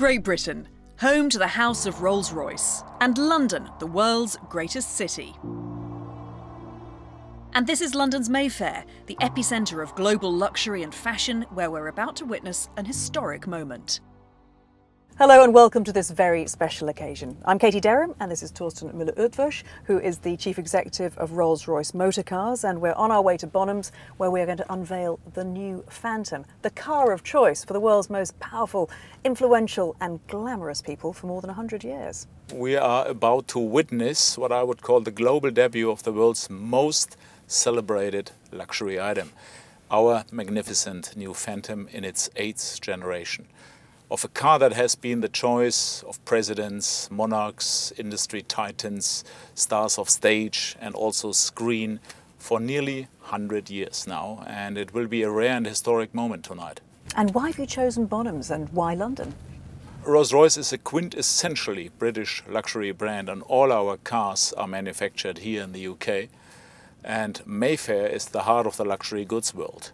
Great Britain, home to the House of Rolls-Royce, and London, the world's greatest city. And this is London's Mayfair, the epicentre of global luxury and fashion, where we're about to witness an historic moment. Hello and welcome to this very special occasion. I'm Katie Derham and this is Torsten Müller-Utwösch, who is the Chief Executive of Rolls-Royce Motor Cars, and we're on our way to Bonhams, where we're going to unveil the new Phantom, the car of choice for the world's most powerful, influential and glamorous people for more than 100 years. We are about to witness what I would call the global debut of the world's most celebrated luxury item, our magnificent new Phantom in its 8th generation. Of a car that has been the choice of presidents, monarchs, industry titans, stars of stage and also screen for nearly 100 years now, and it will be a rare and historic moment tonight. And why have you chosen Bonhams and why London? Rolls-Royce is a quintessentially British luxury brand, and all our cars are manufactured here in the UK. And Mayfair is the heart of the luxury goods world.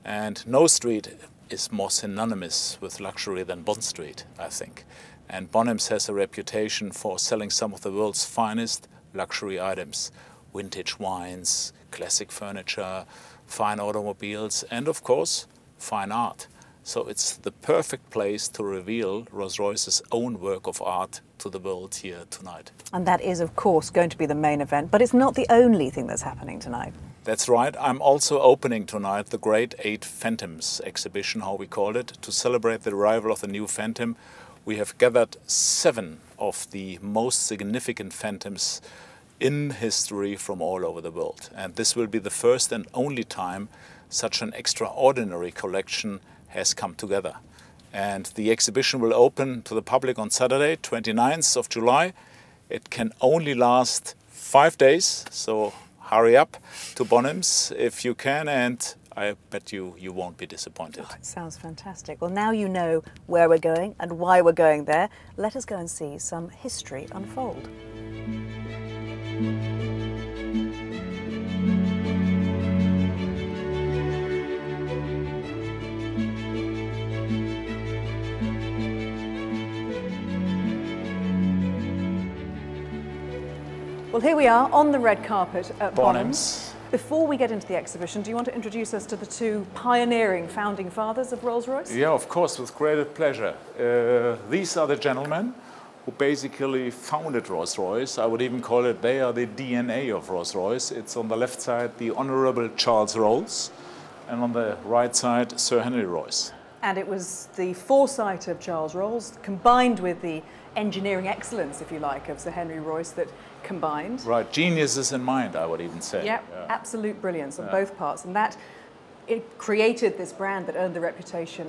And no street is more synonymous with luxury than Bond Street, I think. And Bonhams has a reputation for selling some of the world's finest luxury items. Vintage wines, classic furniture, fine automobiles, and of course, fine art. So it's the perfect place to reveal Rolls-Royce's own work of art to the world here tonight. And that is, of course, going to be the main event, but it's not the only thing that's happening tonight. That's right. I'm also opening tonight the Great 8 Phantoms exhibition, how we call it. To celebrate the arrival of the new Phantom, we have gathered 7 of the most significant Phantoms in history from all over the world. And this will be the first and only time such an extraordinary collection has come together. And the exhibition will open to the public on Saturday, 29th of July. It can only last 5 days, so hurry up to Bonhams if you can, and I bet you won't be disappointed. Oh, it sounds fantastic. Well, now you know where we're going and why we're going there. Let us go and see some history unfold. Well, here we are on the red carpet at Bonhams. Before we get into the exhibition, do you want to introduce us to the 2 pioneering founding fathers of Rolls-Royce? Yeah, of course, with great pleasure. These are the gentlemen who basically founded Rolls-Royce. I would even call it they are the DNA of Rolls-Royce. It's on the left side the Honourable Charles Rolls, and on the right side Sir Henry Royce. And it was the foresight of Charles Rolls combined with the engineering excellence, if you like, of Sir Henry Royce that combined. Right, geniuses in mind, I would even say. Yeah, absolute brilliance on both parts. And that, it created this brand that earned the reputation,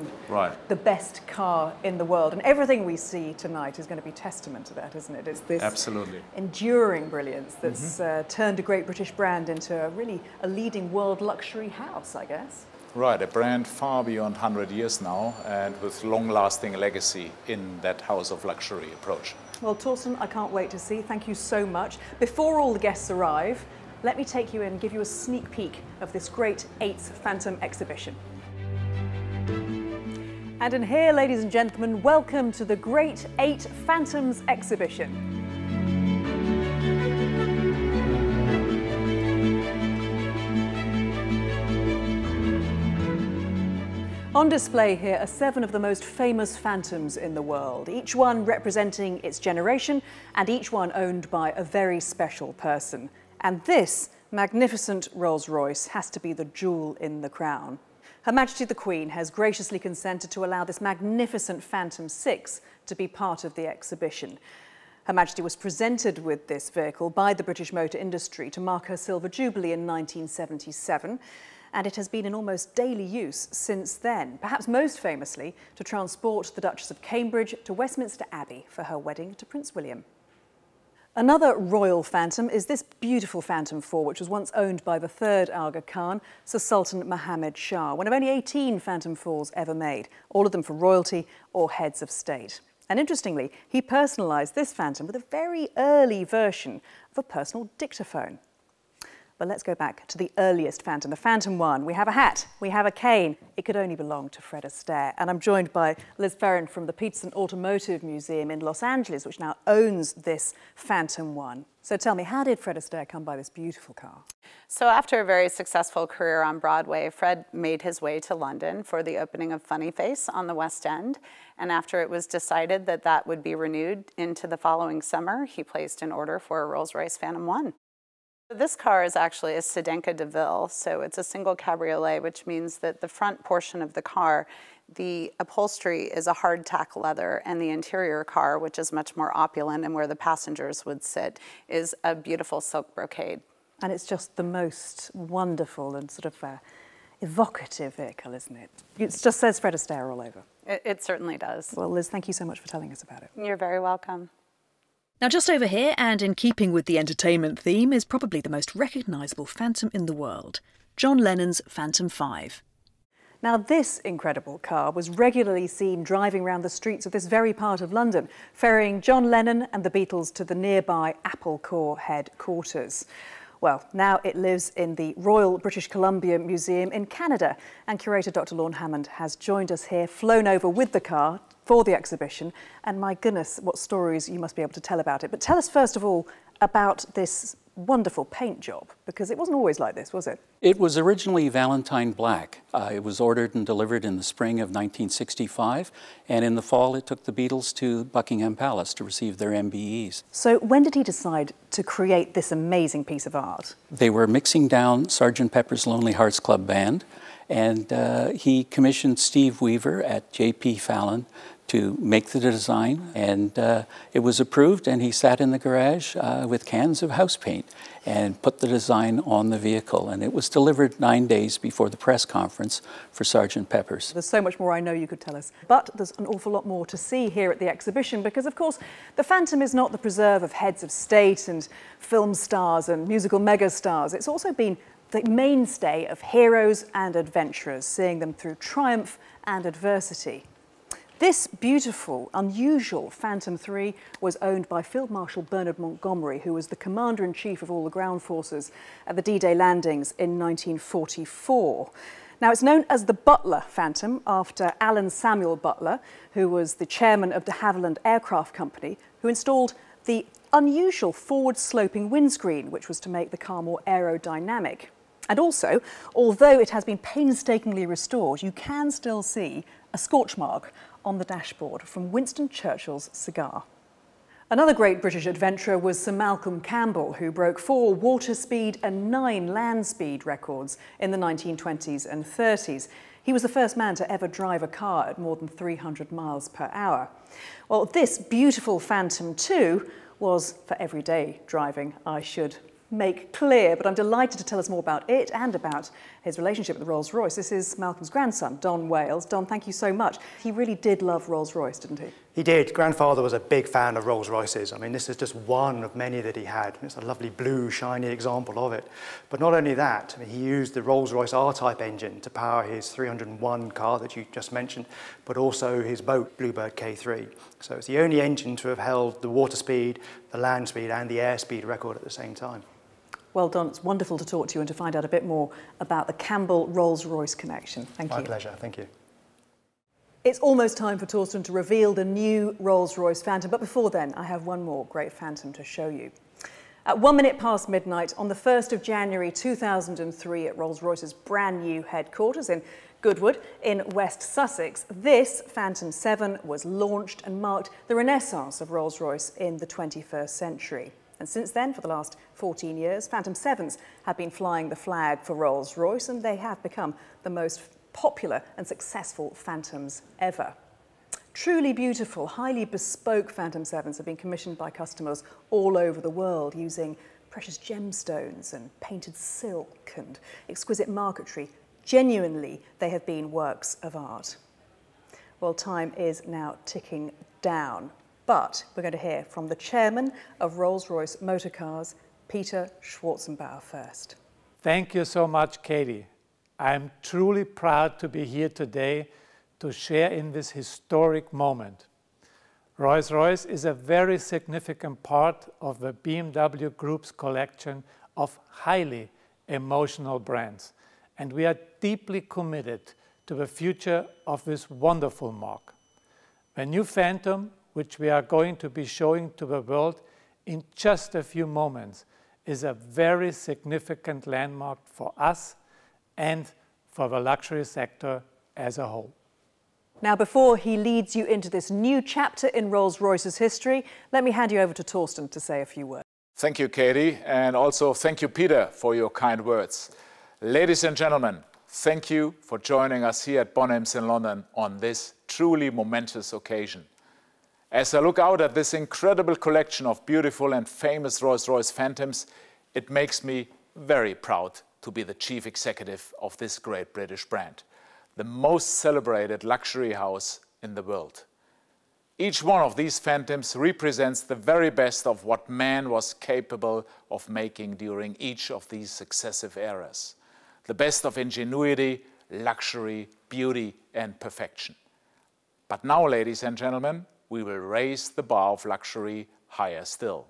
the best car in the world. And everything we see tonight is going to be testament to that, isn't it? It's this enduring brilliance that's turned a great British brand into really a leading world luxury house, I guess. Right, a brand far beyond 100 years now, and with long-lasting legacy in that house of luxury approach. Well, Torsten, I can't wait to see. Thank you so much. Before all the guests arrive, let me take you in and give you a sneak peek of this great 8th Phantom exhibition. And in here, ladies and gentlemen, welcome to the Great 8 Phantoms exhibition. On display here are 7 of the most famous Phantoms in the world, each one representing its generation and each one owned by a very special person. And this magnificent Rolls-Royce has to be the jewel in the crown. Her Majesty the Queen has graciously consented to allow this magnificent Phantom 6 to be part of the exhibition. Her Majesty was presented with this vehicle by the British motor industry to mark her Silver Jubilee in 1977. And it has been in almost daily use since then, perhaps most famously to transport the Duchess of Cambridge to Westminster Abbey for her wedding to Prince William. Another royal Phantom is this beautiful Phantom 4, which was once owned by the 3rd Aga Khan, Sir Sultan Mohammed Shah, one of only 18 Phantom 4s ever made, all of them for royalty or heads of state. And interestingly, he personalised this Phantom with a very early version of a personal dictaphone. But let's go back to the earliest Phantom, the Phantom 1. We have a hat, we have a cane. It could only belong to Fred Astaire. And I'm joined by Liz Ferrin from the Peterson Automotive Museum in Los Angeles, which now owns this Phantom 1. So tell me, how did Fred Astaire come by this beautiful car? So after a very successful career on Broadway, Fred made his way to London for the opening of Funny Face on the West End. And after it was decided that that would be renewed into the following summer, he placed an order for a Rolls-Royce Phantom 1. This car is actually a Sedanka de Ville, so it's a single cabriolet, which means that the front portion of the car, the upholstery is a hardtack leather, and the interior car, which is much more opulent and where the passengers would sit, is a beautiful silk brocade. And it's just the most wonderful and sort of evocative vehicle, isn't it? It just says Fred Astaire all over. It certainly does. Well, Liz, thank you so much for telling us about it. You're very welcome. Now, just over here, and in keeping with the entertainment theme, is probably the most recognisable Phantom in the world, John Lennon's Phantom 5. Now, this incredible car was regularly seen driving around the streets of this very part of London, ferrying John Lennon and the Beatles to the nearby Apple Corps headquarters. Well, now it lives in the Royal British Columbia Museum in Canada, and curator Dr. Lorne Hammond has joined us here, flown over with the car for the exhibition, and my goodness, what stories you must be able to tell about it. But tell us first of all about this wonderful paint job, because it wasn't always like this, was it? It was originally Valentine Black. It was ordered and delivered in the spring of 1965, and in the fall it took the Beatles to Buckingham Palace to receive their MBEs. So when did he decide to create this amazing piece of art? They were mixing down Sgt. Pepper's Lonely Hearts Club Band, and he commissioned Steve Weaver at J.P. Fallon to make the design, and it was approved, and he sat in the garage with cans of house paint and put the design on the vehicle, and it was delivered 9 days before the press conference for Sgt. Pepper's. There's so much more I know you could tell us, but there's an awful lot more to see here at the exhibition, because of course the Phantom is not the preserve of heads of state and film stars and musical megastars. It's also been the mainstay of heroes and adventurers, seeing them through triumph and adversity. This beautiful, unusual Phantom 3 was owned by Field Marshal Bernard Montgomery, who was the commander-in-chief of all the ground forces at the D-Day landings in 1944. Now, it's known as the Butler Phantom after Alan Samuel Butler, who was the chairman of de Havilland Aircraft Company, who installed the unusual forward-sloping windscreen, which was to make the car more aerodynamic. And also, although it has been painstakingly restored, you can still see a scorch mark on the dashboard from Winston Churchill's cigar. Another great British adventurer was Sir Malcolm Campbell, who broke 4 water speed and 9 land speed records in the 1920s and 30s. He was the first man to ever drive a car at more than 300 miles per hour. Well, this beautiful Phantom 2 was for everyday driving, I should make clear, but I'm delighted to tell us more about it and about his relationship with Rolls-Royce. This is Malcolm's grandson, Don Wales. Don, thank you so much. He really did love Rolls-Royce, didn't he? He did. Grandfather was a big fan of Rolls-Royces. I mean, this is just one of many that he had. It's a lovely blue, shiny example of it. But not only that, I mean, he used the Rolls-Royce R-Type engine to power his 301 car that you just mentioned, but also his boat, Bluebird K3. So it's the only engine to have held the water speed, the land speed, and the air speed record at the same time. Well, Don, it's wonderful to talk to you and to find out a bit more about the Campbell Rolls-Royce connection. Thank you. My pleasure. Thank you. It's almost time for Torsten to reveal the new Rolls-Royce Phantom, but before then, I have one more great Phantom to show you. At 1 minute past midnight on the 1st of January 2003 at Rolls-Royce's brand new headquarters in Goodwood in West Sussex, this Phantom 7 was launched and marked the renaissance of Rolls-Royce in the 21st century. And since then, for the last 14 years, Phantom 7s have been flying the flag for Rolls-Royce, and they have become the most popular and successful Phantoms ever. Truly beautiful, highly bespoke Phantom 7s have been commissioned by customers all over the world using precious gemstones and painted silk and exquisite marquetry. Genuinely, they have been works of art. Well, time is now ticking down. But we're going to hear from the chairman of Rolls-Royce Motor Cars, Peter Schwarzenbauer, first. Thank you so much, Katie. I'm truly proud to be here today to share in this historic moment. Rolls-Royce is a very significant part of the BMW Group's collection of highly emotional brands. And we are deeply committed to the future of this wonderful marque. The new Phantom, which we are going to be showing to the world in just a few moments, is a very significant landmark for us and for the luxury sector as a whole. Now, before he leads you into this new chapter in Rolls-Royce's history, let me hand you over to Torsten to say a few words. Thank you, Katie, and also thank you, Peter, for your kind words. Ladies and gentlemen, thank you for joining us here at Bonhams in London on this truly momentous occasion. As I look out at this incredible collection of beautiful and famous Rolls-Royce Phantoms, it makes me very proud to be the chief executive of this great British brand, the most celebrated luxury house in the world. Each one of these Phantoms represents the very best of what man was capable of making during each of these successive eras. The best of ingenuity, luxury, beauty, and perfection. But now, ladies and gentlemen, we will raise the bar of luxury higher still.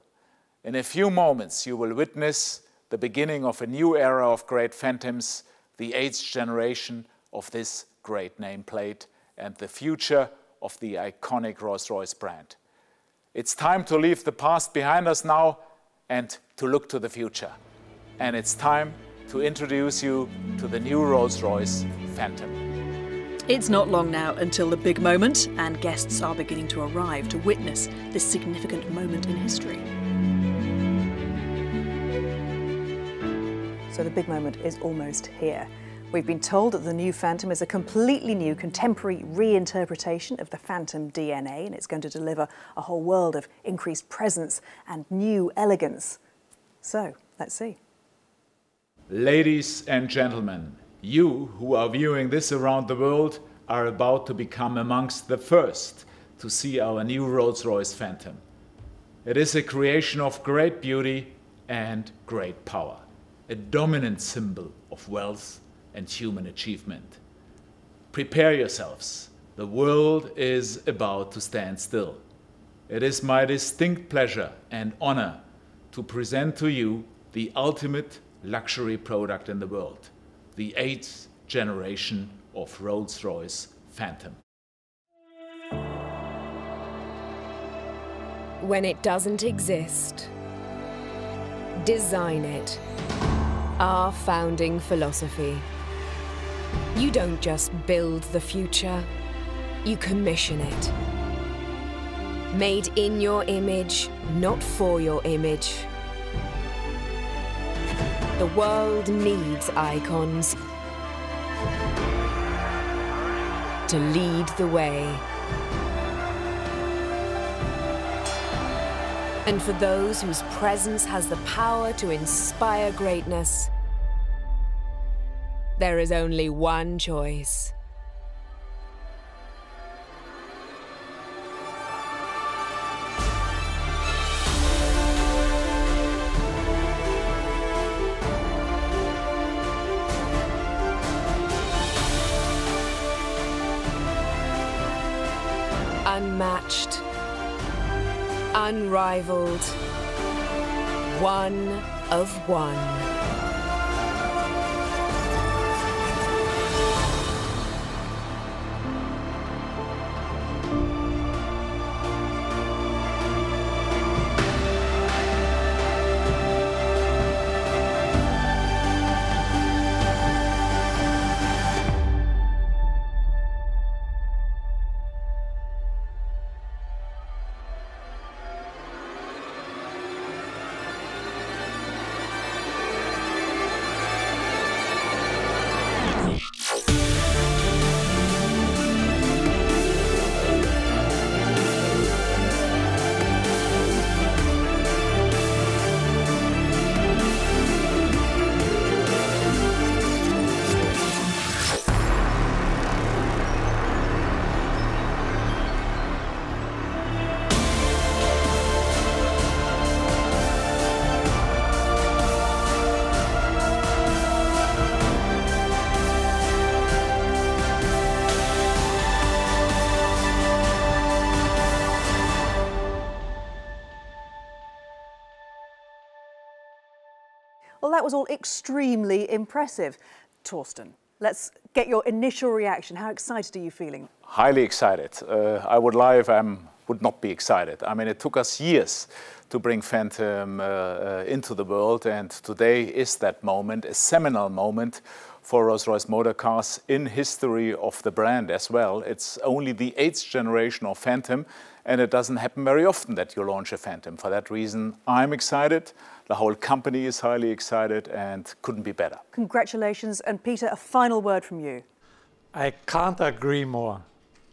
In a few moments, you will witness the beginning of a new era of great Phantoms, the 8th generation of this great nameplate, and the future of the iconic Rolls-Royce brand. It's time to leave the past behind us now and to look to the future. And it's time to introduce you to the new Rolls-Royce Phantom. It's not long now until the big moment, and guests are beginning to arrive to witness this significant moment in history. So the big moment is almost here. We've been told that the new Phantom is a completely new contemporary reinterpretation of the Phantom DNA, and it's going to deliver a whole world of increased presence and new elegance. So, let's see. Ladies and gentlemen, you who are viewing this around the world are about to become amongst the first to see our new Rolls-Royce Phantom. It is a creation of great beauty and great power, a dominant symbol of wealth and human achievement. Prepare yourselves. The world is about to stand still. It is my distinct pleasure and honor to present to you the ultimate luxury product in the world, the 8th generation of Rolls-Royce Phantom. When it doesn't exist, design it. Our founding philosophy. You don't just build the future, you commission it. Made in your image, not for your image. The world needs icons to lead the way. And for those whose presence has the power to inspire greatness, there is only one choice. Unmatched, unrivaled, one of one. Well, that was all extremely impressive. Torsten, let's get your initial reaction. How excited are you feeling? Highly excited. I would lie if I would not be excited. I mean, it took us years to bring Phantom into the world, and today is that moment, a seminal moment for Rolls-Royce motor cars in history of the brand as well. It's only the 8th generation of Phantom, and it doesn't happen very often that you launch a Phantom. For that reason, I'm excited, the whole company is highly excited, and couldn't be better. Congratulations. And Peter, a final word from you. I can't agree more.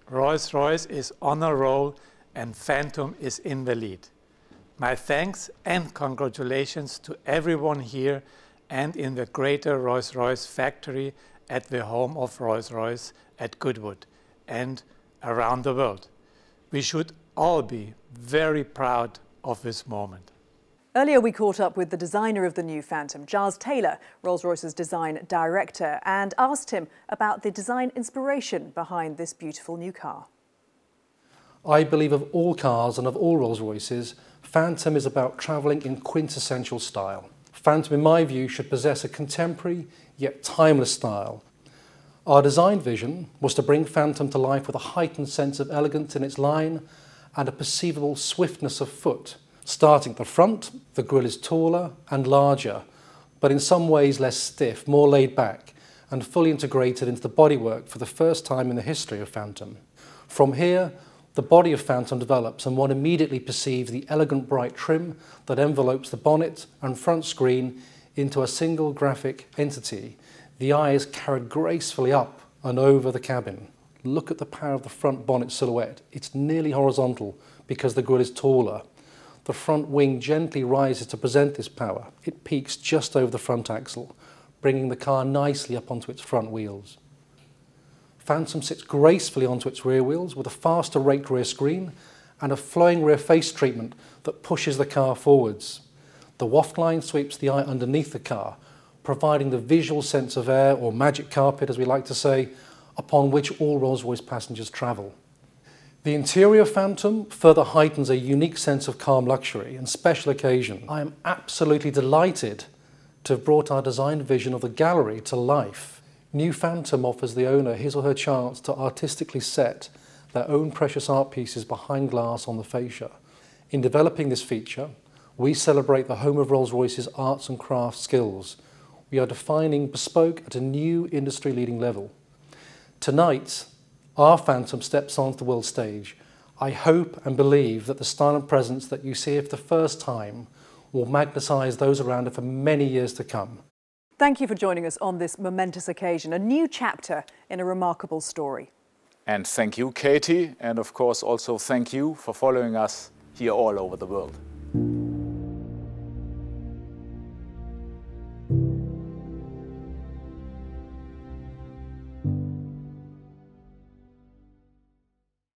Rolls-Royce is on a roll and Phantom is in the lead. My thanks and congratulations to everyone here and in the greater Rolls-Royce factory at the home of Rolls-Royce at Goodwood and around the world. We should all be very proud of this moment. Earlier we caught up with the designer of the new Phantom, Giles Taylor, Rolls-Royce's design director, and asked him about the design inspiration behind this beautiful new car. I believe of all cars and of all Rolls-Royces, Phantom is about travelling in quintessential style. Phantom, in my view, should possess a contemporary yet timeless style. Our design vision was to bring Phantom to life with a heightened sense of elegance in its line and a perceivable swiftness of foot. Starting at the front, the grille is taller and larger, but in some ways less stiff, more laid back, and fully integrated into the bodywork for the first time in the history of Phantom. From here, the body of Phantom develops, and one immediately perceives the elegant bright trim that envelopes the bonnet and front screen into a single graphic entity. The eye is carried gracefully up and over the cabin. Look at the power of the front bonnet silhouette. It's nearly horizontal because the grille is taller. The front wing gently rises to present this power. It peaks just over the front axle, bringing the car nicely up onto its front wheels. Phantom sits gracefully onto its rear wheels with a faster raked rear screen and a flowing rear face treatment that pushes the car forwards. The waft line sweeps the eye underneath the car, providing the visual sense of air, or magic carpet as we like to say, upon which all Rolls-Royce passengers travel. The interior Phantom further heightens a unique sense of calm luxury and special occasion. I am absolutely delighted to have brought our design vision of the gallery to life. New Phantom offers the owner his or her chance to artistically set their own precious art pieces behind glass on the fascia. In developing this feature, we celebrate the home of Rolls-Royce's arts and crafts skills. We are defining bespoke at a new industry-leading level. Tonight, our Phantom steps onto the world stage. I hope and believe that the style and presence that you see for the first time will magnetise those around it for many years to come. Thank you for joining us on this momentous occasion, a new chapter in a remarkable story. And thank you, Katie, and of course also thank you for following us here all over the world.